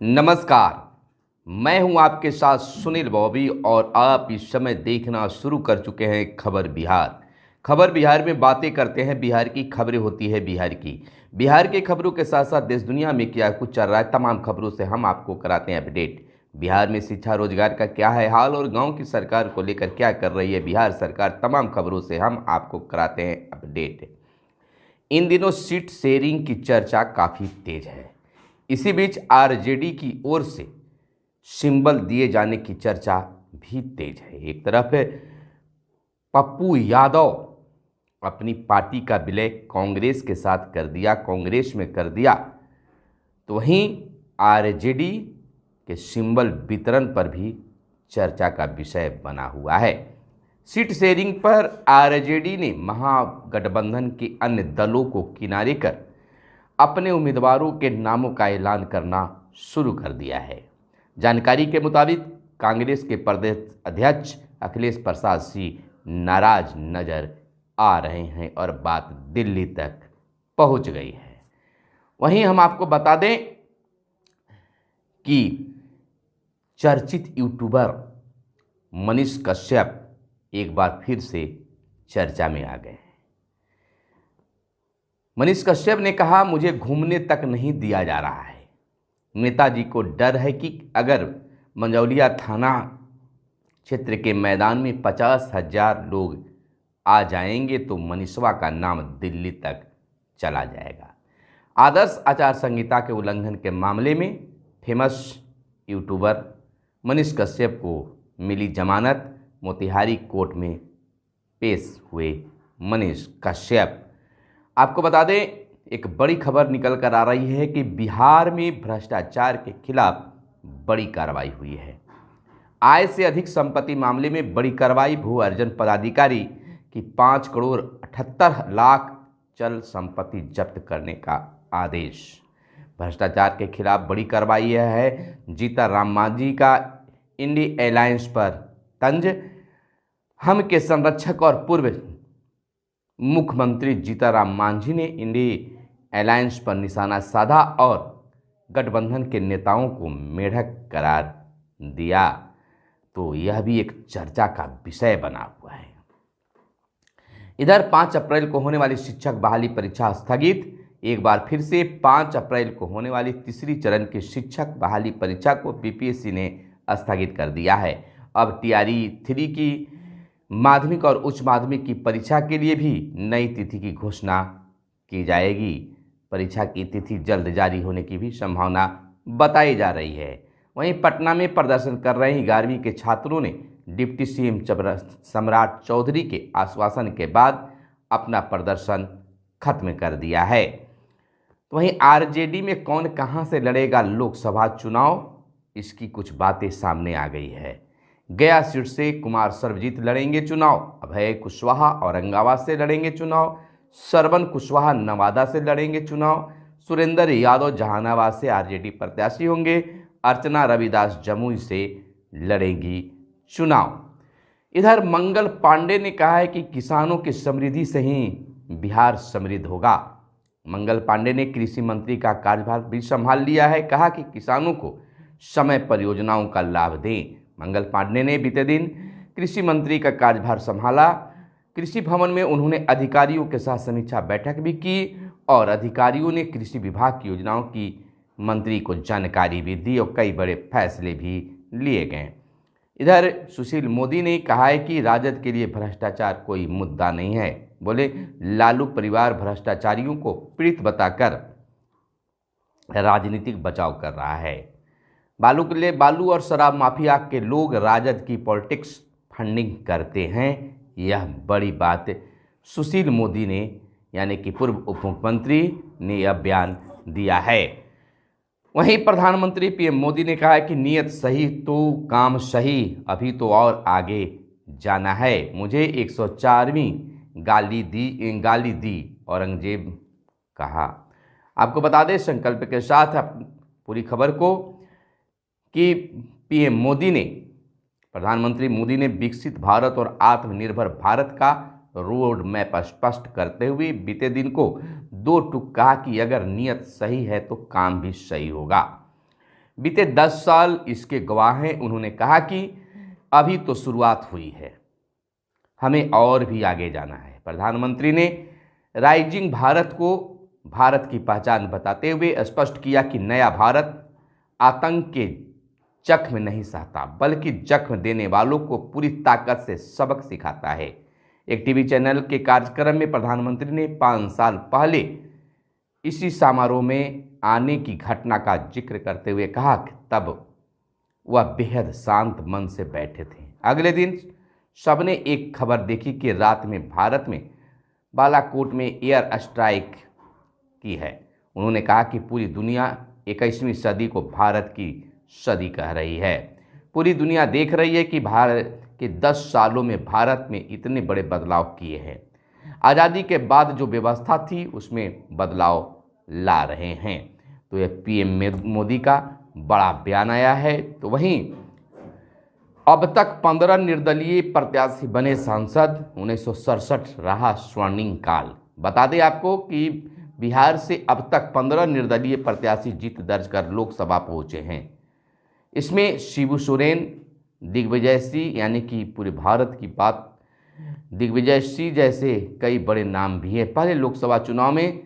नमस्कार। मैं हूं आपके साथ सुनील बॉबी और आप इस समय देखना शुरू कर चुके हैं खबर बिहार। खबर बिहार में बातें करते हैं बिहार की, खबरें होती है बिहार की। बिहार की खबरों के साथ साथ देश दुनिया में क्या कुछ चल रहा है तमाम खबरों से हम आपको कराते हैं अपडेट। बिहार में शिक्षा रोजगार का क्या है हाल और गांव की सरकार को लेकर क्या कर रही है बिहार सरकार, तमाम खबरों से हम आपको कराते हैं अपडेट। इन दिनों सीट शेयरिंग की चर्चा काफ़ी तेज है। इसी बीच आरजेडी की ओर से सिंबल दिए जाने की चर्चा भी तेज है। एक तरफ पप्पू यादव अपनी पार्टी का विलय कांग्रेस के साथ कर दिया, कांग्रेस में कर दिया, तो वहीं आरजेडी के सिंबल वितरण पर भी चर्चा का विषय बना हुआ है। सीट शेयरिंग पर आरजेडी ने महागठबंधन के अन्य दलों को किनारे कर अपने उम्मीदवारों के नामों का ऐलान करना शुरू कर दिया है। जानकारी के मुताबिक कांग्रेस के प्रदेश अध्यक्ष अखिलेश प्रसाद सिंह नाराज नजर आ रहे हैं और बात दिल्ली तक पहुंच गई है। वहीं हम आपको बता दें कि चर्चित यूट्यूबर मनीष कश्यप एक बार फिर से चर्चा में आ गए हैं। मनीष कश्यप ने कहा, मुझे घूमने तक नहीं दिया जा रहा है। नेताजी को डर है कि अगर मंझौलिया थाना क्षेत्र के मैदान में 50,000 लोग आ जाएंगे तो मनीषवा का नाम दिल्ली तक चला जाएगा। आदर्श आचार संहिता के उल्लंघन के मामले में फेमस यूट्यूबर मनीष कश्यप को मिली जमानत। मोतिहारी कोर्ट में पेश हुए मनीष कश्यप। आपको बता दें, एक बड़ी खबर निकल कर आ रही है कि बिहार में भ्रष्टाचार के खिलाफ बड़ी कार्रवाई हुई है। आय से अधिक संपत्ति मामले में बड़ी कार्रवाई। भू अर्जन पदाधिकारी की 5 करोड़ 78 लाख चल संपत्ति जब्त करने का आदेश। भ्रष्टाचार के खिलाफ बड़ी कार्रवाई यह है। जीतनराम मांझी का इंडी अलायंस पर तंज। हम के संरक्षक और पूर्व मुख्यमंत्री जीतनराम मांझी ने इंडी अलायंस पर निशाना साधा और गठबंधन के नेताओं को मेढक करार दिया, तो यह भी एक चर्चा का विषय बना हुआ है। इधर 5 अप्रैल को होने वाली शिक्षक बहाली परीक्षा स्थगित। एक बार फिर से 5 अप्रैल को होने वाली तीसरी चरण की शिक्षक बहाली परीक्षा को बीपीएससी ने स्थगित कर दिया है। अब टीआरई 3 की माध्यमिक और उच्च माध्यमिक की परीक्षा के लिए भी नई तिथि की घोषणा की जाएगी। परीक्षा की तिथि जल्द जारी होने की भी संभावना बताई जा रही है। वहीं पटना में प्रदर्शन कर रहे 11वीं के छात्रों ने डिप्टी सीएम सम्राट चौधरी के आश्वासन के बाद अपना प्रदर्शन खत्म कर दिया है। तो वहीं आरजेडी में कौन कहां से लड़ेगा लोकसभा चुनाव, इसकी कुछ बातें सामने आ गई है। गया सीट से कुमार सर्वजीत लड़ेंगे चुनाव। अभय कुशवाहा औरंगाबाद से लड़ेंगे चुनाव। श्रवण कुशवाहा नवादा से लड़ेंगे चुनाव। सुरेंद्र यादव जहानाबाद से आरजेडी प्रत्याशी होंगे। अर्चना रविदास जमुई से लड़ेंगी चुनाव। इधर मंगल पांडे ने कहा है कि किसानों की समृद्धि से ही बिहार समृद्ध होगा। मंगल पांडे ने कृषि मंत्री का कार्यभार भी संभाल लिया है। कहा कि किसानों को समय पर योजनाओं का लाभ दें। मंगल पांडे ने बीते दिन कृषि मंत्री का कार्यभार संभाला। कृषि भवन में उन्होंने अधिकारियों के साथ समीक्षा बैठक भी की और अधिकारियों ने कृषि विभाग की योजनाओं की मंत्री को जानकारी भी दी और कई बड़े फैसले भी लिए गए। इधर सुशील मोदी ने कहा है कि राजद के लिए भ्रष्टाचार कोई मुद्दा नहीं है। बोले, लालू परिवार भ्रष्टाचारियों को पीड़ित बताकर राजनीतिक बचाव कर रहा है। बालू और शराब माफिया के लोग राजद की पॉलिटिक्स फंडिंग करते हैं। यह बड़ी बात सुशील मोदी ने यानी कि पूर्व उप मुख्यमंत्री ने यह बयान दिया है। वहीं प्रधानमंत्री पीएम मोदी ने कहा है कि नीयत सही तो काम सही, अभी तो और आगे जाना है। मुझे 104वीं गाली दी औरंगजेब कहा। आपको बता दें संकल्प के साथ पूरी खबर को कि पीएम मोदी ने, प्रधानमंत्री मोदी ने विकसित भारत और आत्मनिर्भर भारत का रोड मैप स्पष्ट करते हुए बीते दिन को 2 टूक कहा कि अगर नीयत सही है तो काम भी सही होगा। बीते 10 साल इसके गवाह हैं। उन्होंने कहा कि अभी तो शुरुआत हुई है, हमें और भी आगे जाना है। प्रधानमंत्री ने राइजिंग भारत को भारत की पहचान बताते हुए स्पष्ट किया कि नया भारत आतंक के जख्म नहीं सहता, बल्कि जख्म देने वालों को पूरी ताकत से सबक सिखाता है। एक टीवी चैनल के कार्यक्रम में प्रधानमंत्री ने 5 साल पहले इसी समारोह में आने की घटना का जिक्र करते हुए कहा कि तब वह बेहद शांत मन से बैठे थे। अगले दिन सबने एक खबर देखी कि रात में भारत में बालाकोट में एयर स्ट्राइक की है। उन्होंने कहा कि पूरी दुनिया 21वीं सदी को भारत की सदी कह रही है। पूरी दुनिया देख रही है कि भारत के 10 सालों में भारत में इतने बड़े बदलाव किए हैं। आज़ादी के बाद जो व्यवस्था थी उसमें बदलाव ला रहे हैं। तो यह पीएम मोदी का बड़ा बयान आया है। तो वहीं अब तक 15 निर्दलीय प्रत्याशी बने सांसद, 1967 रहा स्वर्णिम काल। बता दें आपको कि बिहार से अब तक 15 निर्दलीय प्रत्याशी जीत दर्ज कर लोकसभा पहुंचे हैं। इसमें शिबू सोरेन, दिग्विजय सिंह, यानी कि पूरे भारत की बात, दिग्विजय सिंह जैसे कई बड़े नाम भी हैं। पहले लोकसभा चुनाव में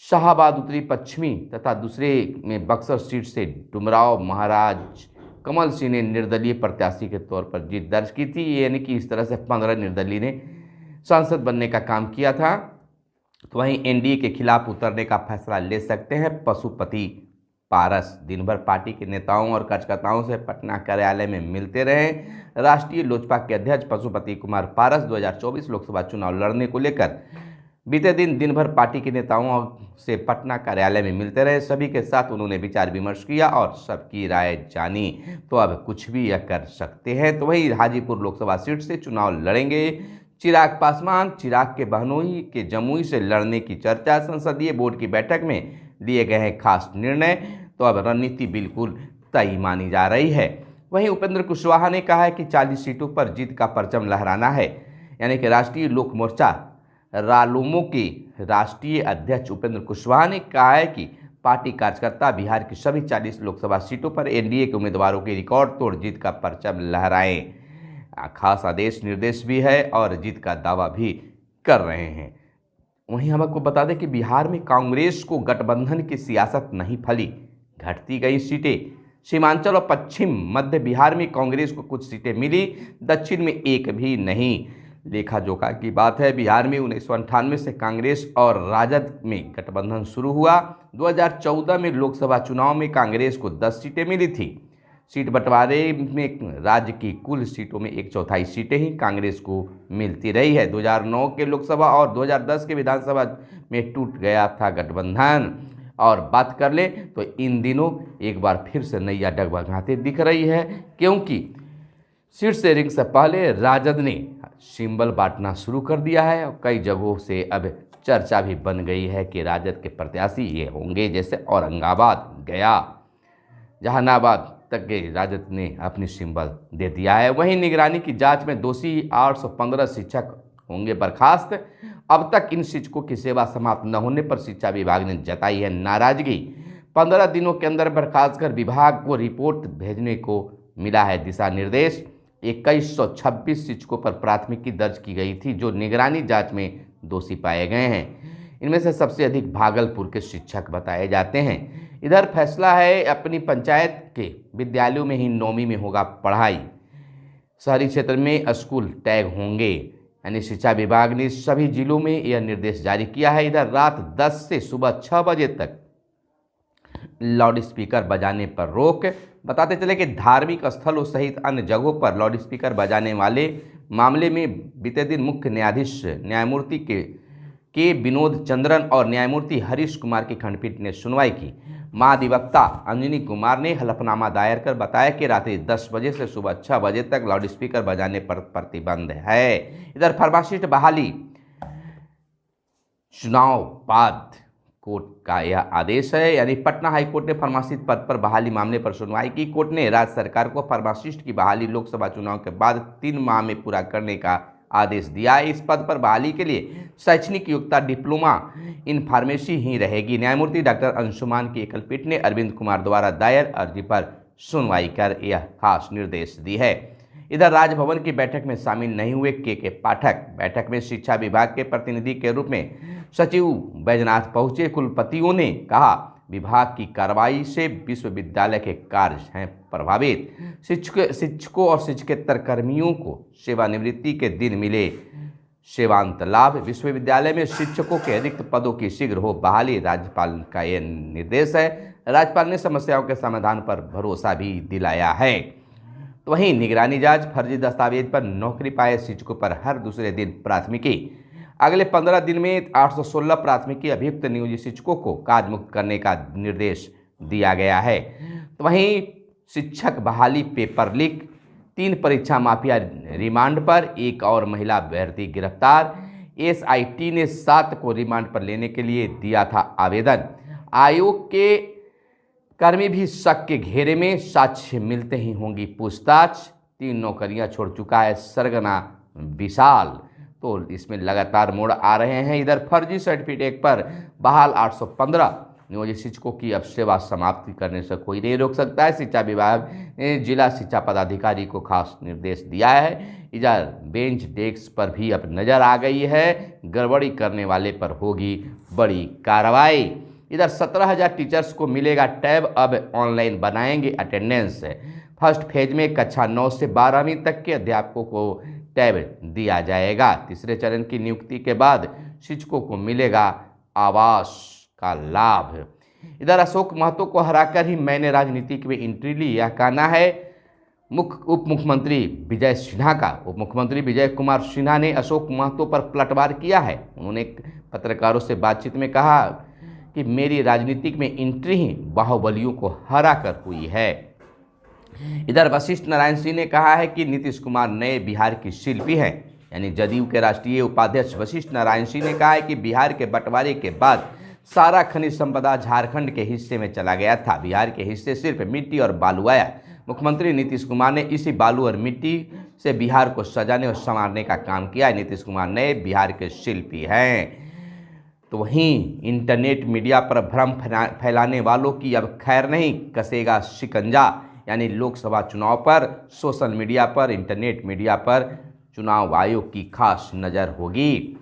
शाहाबाद उत्तरी पश्चिमी तथा दूसरे में बक्सर सीट से डुमराव महाराज कमल सिंह ने निर्दलीय प्रत्याशी के तौर पर जीत दर्ज की थी। यानी कि इस तरह से 15 निर्दलीय ने सांसद बनने का काम किया था। तो वहीं एनडीए के खिलाफ उतरने का फैसला ले सकते हैं पशुपति पारस। दिन भर पार्टी के नेताओं और कार्यकर्ताओं से पटना कार्यालय में मिलते रहे। राष्ट्रीय लोजपा के अध्यक्ष पशुपति कुमार पारस 2024 लोकसभा चुनाव लड़ने को लेकर बीते दिन भर पार्टी के नेताओं से पटना कार्यालय में मिलते रहे। सभी के साथ उन्होंने विचार विमर्श किया और सबकी राय जानी। तो अब कुछ भी यह कर सकते हैं। तो वही हाजीपुर लोकसभा सीट से चुनाव लड़ेंगे चिराग पासवान। चिराग के बहनोई के जमुई से लड़ने की चर्चा। संसदीय बोर्ड की बैठक में लिए गए हैं खास निर्णय। तो अब रणनीति बिल्कुल तय मानी जा रही है। वहीं उपेंद्र कुशवाहा ने कहा है कि 40 सीटों पर जीत का परचम लहराना है। यानी कि राष्ट्रीय लोक मोर्चा रालोमो के राष्ट्रीय अध्यक्ष उपेंद्र कुशवाहा ने कहा है कि पार्टी कार्यकर्ता बिहार की सभी 40 लोकसभा सीटों पर एनडीए के उम्मीदवारों की रिकॉर्ड तोड़ जीत का परचम लहराएं। खास आदेश निर्देश भी है और जीत का दावा भी कर रहे हैं। वहीं हम आपको बता दें कि बिहार में कांग्रेस को गठबंधन की सियासत नहीं फली, घटती गई सीटें। सीमांचल और पश्चिम मध्य बिहार में कांग्रेस को कुछ सीटें मिली, दक्षिण में एक भी नहीं। लेखा जोखा की बात है। बिहार में 1998 से कांग्रेस और राजद में गठबंधन शुरू हुआ। 2014 में लोकसभा चुनाव में कांग्रेस को 10 सीटें मिली थी। सीट बंटवारे में राज्य की कुल सीटों में 1/4 सीटें ही कांग्रेस को मिलती रही है। 2009 के लोकसभा और 2010 के विधानसभा में टूट गया था गठबंधन। और बात कर ले तो इन दिनों एक बार फिर से नैया डगमगाते दिख रही है, क्योंकि सीट शेयरिंग से पहले राजद ने सिंबल बांटना शुरू कर दिया है और कई जगहों से अब चर्चा भी बन गई है कि राजद के प्रत्याशी ये होंगे, जैसे औरंगाबाद, गया, जहानाबाद तक के राजद ने अपनी सिंबल दे दिया है। वहीं निगरानी की जांच में दोषी 815 शिक्षक होंगे बर्खास्त। अब तक इन शिक्षकों की सेवा समाप्त न होने पर शिक्षा विभाग ने जताई है नाराजगी। 15 दिनों के अंदर बर्खास्त कर विभाग को रिपोर्ट भेजने को मिला है दिशा निर्देश। 2126 शिक्षकों पर प्राथमिकी दर्ज की गई थी जो निगरानी जांच में दोषी पाए गए हैं। इनमें से सबसे अधिक भागलपुर के शिक्षक बताए जाते हैं। इधर फैसला है अपनी पंचायत के विद्यालयों में ही 9वीं में होगा पढ़ाई। शहरी क्षेत्र में स्कूल टैग होंगे। यानी शिक्षा विभाग ने सभी जिलों में यह निर्देश जारी किया है। इधर रात 10 से सुबह 6 बजे तक लाउड स्पीकर बजाने पर रोक। बताते चले कि धार्मिक स्थलों सहित अन्य जगहों पर लाउड स्पीकर बजाने वाले मामले में बीते दिन मुख्य न्यायाधीश न्यायमूर्ति के विनोद चंद्रन और न्यायमूर्ति हरीश कुमार की खंडपीठ ने सुनवाई की। महाधिवक्ता अंजनी कुमार ने हलफनामा दायर कर बताया कि रात्रि 10 बजे से सुबह 6 बजे तक लाउड स्पीकर बजाने पर प्रतिबंध है। इधर फार्मासिस्ट बहाली चुनाव बाद कोर्ट का यह आदेश है। यानी पटना हाईकोर्ट ने फार्मासिस्ट पद पर बहाली मामले पर सुनवाई की। कोर्ट ने राज्य सरकार को फार्मासिस्ट की बहाली लोकसभा चुनाव के बाद 3 माह में पूरा करने का आदेश दिया है। इस पद पर बहाली के लिए शैक्षणिक योग्यता डिप्लोमा इन फार्मेसी ही रहेगी। न्यायमूर्ति डॉक्टर अंशुमान की एकल पीठ ने अरविंद कुमार द्वारा दायर अर्जी पर सुनवाई कर यह खास निर्देश दी है। इधर राजभवन की बैठक में शामिल नहीं हुए के पाठक बैठक में शिक्षा विभाग के प्रतिनिधि के रूप में सचिव बैजनाथ पहुंचे। कुलपतियों ने कहा, विभाग की कार्रवाई से विश्वविद्यालय के कार्य हैं प्रभावित। शिक्षकों और शिक्षकेतर कर्मियों को सेवानिवृत्ति के दिन मिले सेवांत लाभ। विश्वविद्यालय में शिक्षकों के रिक्त पदों की शीघ्र हो बहाली, राज्यपाल का यह निर्देश है। राज्यपाल ने समस्याओं के समाधान पर भरोसा भी दिलाया है। तो वहीं निगरानी जांच, फर्जी दस्तावेज पर नौकरी पाए शिक्षकों पर हर दूसरे दिन प्राथमिकी। अगले 15 दिन में 816 प्राथमिकी अभियुक्त नियोजित शिक्षकों को कार्य मुक्त करने का निर्देश दिया गया है। तो वहीं शिक्षक बहाली पेपर लीक, 3 परीक्षा माफिया रिमांड पर, एक और महिला अभ्यर्थी गिरफ्तार। एसआईटी ने 7 को रिमांड पर लेने के लिए दिया था आवेदन। आयोग के कर्मी भी शक के घेरे में, साक्ष्य मिलते ही होंगी पूछताछ। 3 नौकरियां छोड़ चुका है सरगना विशाल। तो इसमें लगातार मोड़ आ रहे हैं। इधर फर्जी सर्टिफिकेट पर बहाल 815 नियोजित शिक्षकों की अब सेवा समाप्ति करने से कोई नहीं रोक सकता है। शिक्षा विभाग ने जिला शिक्षा पदाधिकारी को खास निर्देश दिया है। इधर बेंच डेस्क पर भी अब नजर आ गई है, गड़बड़ी करने वाले पर होगी बड़ी कार्रवाई। इधर 17,000 टीचर्स को मिलेगा टैब, अब ऑनलाइन बनाएंगे अटेंडेंस। फर्स्ट फेज में कक्षा 9 से 12वीं तक के अध्यापकों को टैब दिया जाएगा। तीसरे चरण की नियुक्ति के बाद शिक्षकों को मिलेगा आवास का लाभ। इधर अशोक महतो को हराकर ही मैंने राजनीति में एंट्री ली, यह कहना है उप मुख्यमंत्री विजय सिन्हा का। उप मुख्यमंत्री विजय कुमार सिन्हा ने अशोक महतो पर पलटवार किया है। उन्होंने पत्रकारों से बातचीत में कहा कि मेरी राजनीतिक में एंट्री ही बाहुबलियों को हराकर हुई है। इधर वशिष्ठ नारायण सिंह ने कहा है कि नीतीश कुमार नए बिहार की शिल्पी हैं। यानी जदयू के राष्ट्रीय उपाध्यक्ष वशिष्ठ नारायण सिंह ने कहा है कि बिहार के बंटवारे के बाद सारा खनिज संपदा झारखंड के हिस्से में चला गया था। बिहार के हिस्से सिर्फ मिट्टी और बालू आया। मुख्यमंत्री नीतीश कुमार ने इसी बालू और मिट्टी से बिहार को सजाने और संवारने का काम किया है। नीतीश कुमार नए बिहार के शिल्पी हैं। तो वहीं इंटरनेट मीडिया पर भ्रम फैलाने वालों की अब खैर नहीं, कसेगा शिकंजा। यानी लोकसभा चुनाव पर सोशल मीडिया पर, इंटरनेट मीडिया पर चुनाव आयोग की खास नज़र होगी।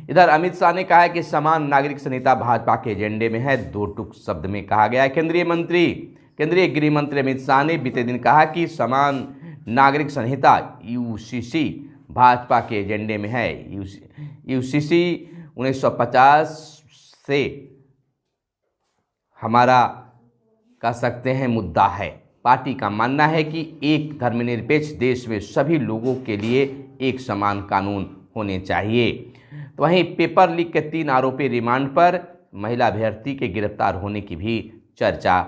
इधर अमित शाह ने कहा है कि समान नागरिक संहिता भाजपा के एजेंडे में है। 2 टूक शब्द में कहा गया है। केंद्रीय गृह मंत्री अमित शाह ने बीते दिन कहा कि समान नागरिक संहिता यूसीसी भाजपा के एजेंडे में है। यूसीसी 1950 से हमारा कह सकते हैं मुद्दा है। पार्टी का मानना है कि एक धर्मनिरपेक्ष देश में सभी लोगों के लिए एक समान कानून होने चाहिए। तो वहीं पेपर लीक के 3 आरोपी रिमांड पर, महिला अभ्यर्थी के गिरफ्तार होने की भी चर्चा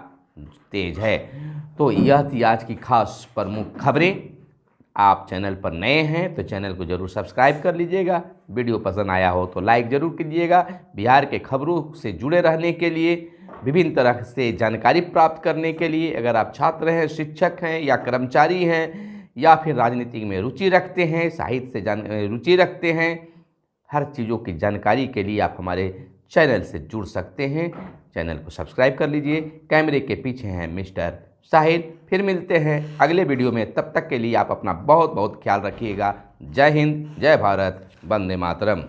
तेज है। तो यह थी आज की खास प्रमुख खबरें। आप चैनल पर नए हैं तो चैनल को जरूर सब्सक्राइब कर लीजिएगा। वीडियो पसंद आया हो तो लाइक ज़रूर कीजिएगा। बिहार के खबरों से जुड़े रहने के लिए, विभिन्न तरह से जानकारी प्राप्त करने के लिए, अगर आप छात्र हैं, शिक्षक हैं या कर्मचारी हैं या फिर राजनीति में रुचि रखते हैं, साहित्य से रुचि रखते हैं, हर चीज़ों की जानकारी के लिए आप हमारे चैनल से जुड़ सकते हैं। चैनल को सब्सक्राइब कर लीजिए। कैमरे के पीछे हैं मिस्टर साहिल। फिर मिलते हैं अगले वीडियो में। तब तक के लिए आप अपना बहुत बहुत ख्याल रखिएगा। जय हिंद, जय भारत, वंदे मातरम।